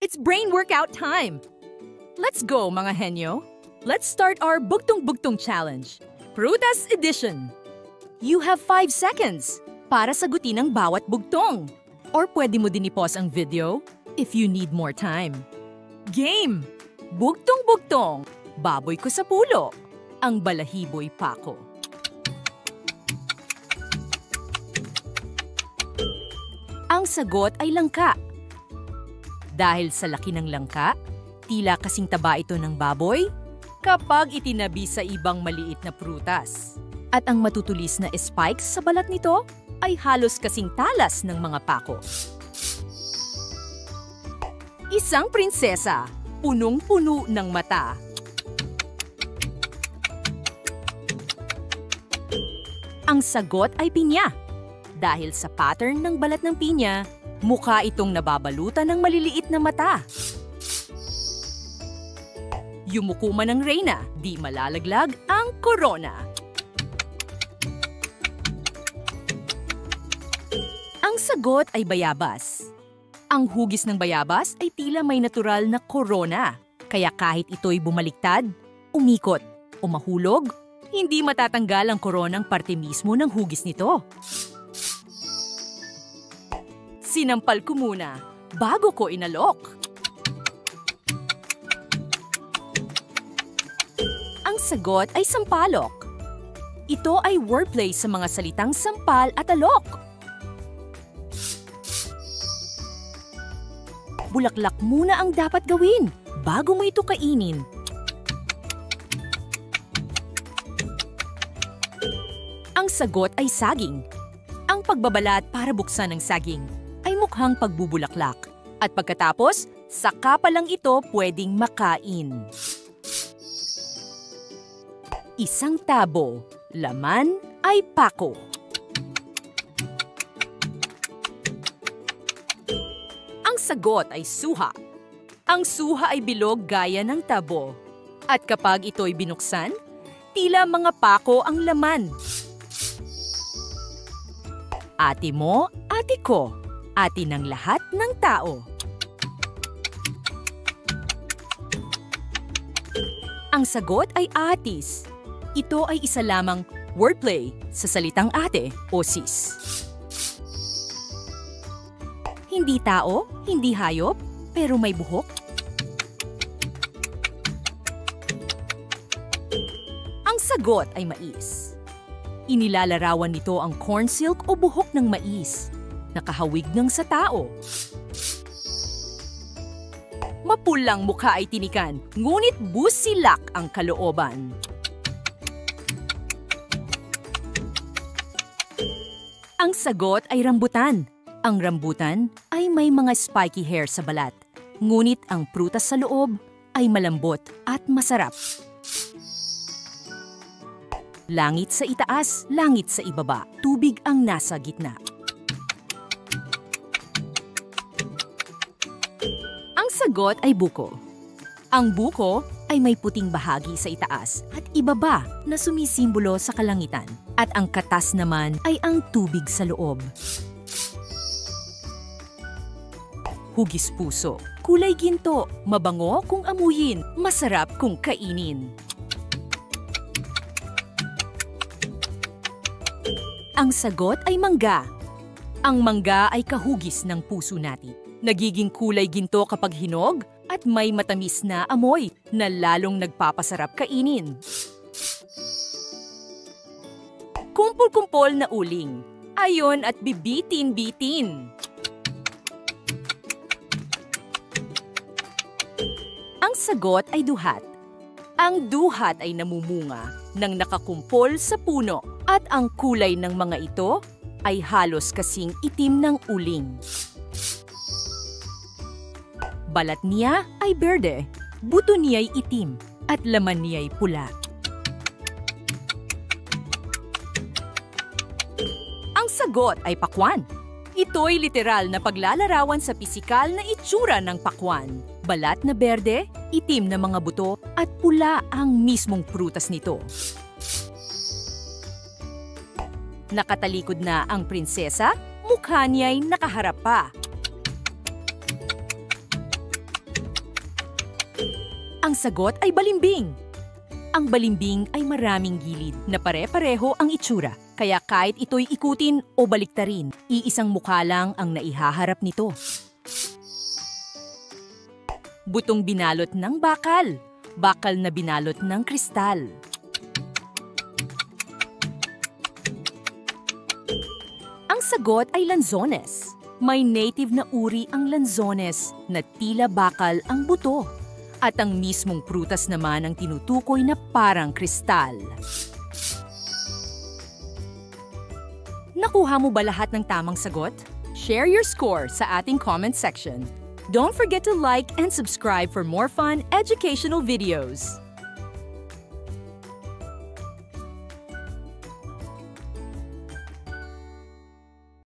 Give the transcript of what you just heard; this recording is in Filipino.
It's brain workout time! Let's go, mga henyo! Let's start our Bugtong-Bugtong Challenge, Prutas Edition! You have 5 seconds para sagutin ang bawat bugtong. Or pwede mo din i-pause ang video if you need more time. Game! Bugtong-Bugtong, baboy ko sa pulo, ang balahiboy pako. Ang sagot ay langka. Dahil sa laki ng langka, tila kasing taba ito ng baboy kapag itinabi sa ibang maliit na prutas. At ang matutulis na spikes sa balat nito ay halos kasing talas ng mga pako. Isang prinsesa, punong-puno ng mata. Ang sagot ay pinya. Dahil sa pattern ng balat ng pinya, mukha itong nababalutan ng maliliit na mata. Yumuko man ng reyna, di malalaglag ang korona. Ang sagot ay bayabas. Ang hugis ng bayabas ay tila may natural na korona. Kaya kahit ito'y bumaliktad, umikot o mahulog, hindi matatanggal ang koronang parte mismo ng hugis nito. Sinampal ko muna bago ko inalok. Ang sagot ay sampalok. Ito ay wordplay sa mga salitang sampal at alok. Bulaklak muna ang dapat gawin bago mo ito kainin. Ang sagot ay saging. Ang pagbabalat para buksan ng saging ay mukhang pagbubulaklak. At pagkatapos, saka pa lang ito pwedeng makain. Isang tabo, laman ay pako. Ang sagot ay suha. Ang suha ay bilog gaya ng tabo. At kapag ito'y binuksan, tila mga pako ang laman. Ate mo, ate ko. Atin ng lahat ng tao. Ang sagot ay atis. Ito ay isa lamang wordplay sa salitang ate o sis. Hindi tao, hindi hayop, pero may buhok. Ang sagot ay mais. Inilalarawan nito ang corn silk o buhok ng mais. Nakahawig ng sa tao. Mapulang mukha ay tinikan, ngunit busilak ang kalooban. Ang sagot ay rambutan. Ang rambutan ay may mga spiky hair sa balat, ngunit ang prutas sa loob ay malambot at masarap. Langit sa itaas, langit sa ibaba, tubig ang nasa gitna. Ang sagot ay buko. Ang buko ay may puting bahagi sa itaas at ibaba na sumisimbolo sa kalangitan. At ang katas naman ay ang tubig sa loob. Hugis puso, kulay ginto, mabango kung amuyin, masarap kung kainin. Ang sagot ay mangga. Ang mangga ay kahugis ng puso natin. Nagiging kulay ginto kapag hinog at may matamis na amoy na lalong nagpapasarap kainin. Kumpol-kumpol na uling, ayon at bibitin-bitin. Ang sagot ay duhat. Ang duhat ay namumunga nang nakakumpol sa puno at ang kulay ng mga ito ay halos kasing itim ng uling. Balat niya ay berde, buto niya'y itim, at laman niya'y pula. Ang sagot ay pakwan. Ito'y literal na paglalarawan sa pisikal na itsura ng pakwan. Balat na berde, itim na mga buto, at pula ang mismong prutas nito. Nakatalikod na ang prinsesa, mukha niya'y nakaharap pa. Ang sagot ay balimbing. Ang balimbing ay maraming gilid na pare-pareho ang itsura. Kaya kahit ito'y ikutin o baliktarin, iisang mukha lang ang naihaharap nito. Butong binalot ng bakal. Bakal na binalot ng kristal. Ang sagot ay lanzones. May native na uri ang lanzones na tila bakal ang buto. At ang mismong prutas naman ang tinutukoy na parang kristal. Nakuha mo ba lahat ng tamang sagot? Share your score sa ating comment section. Don't forget to like and subscribe for more fun educational videos.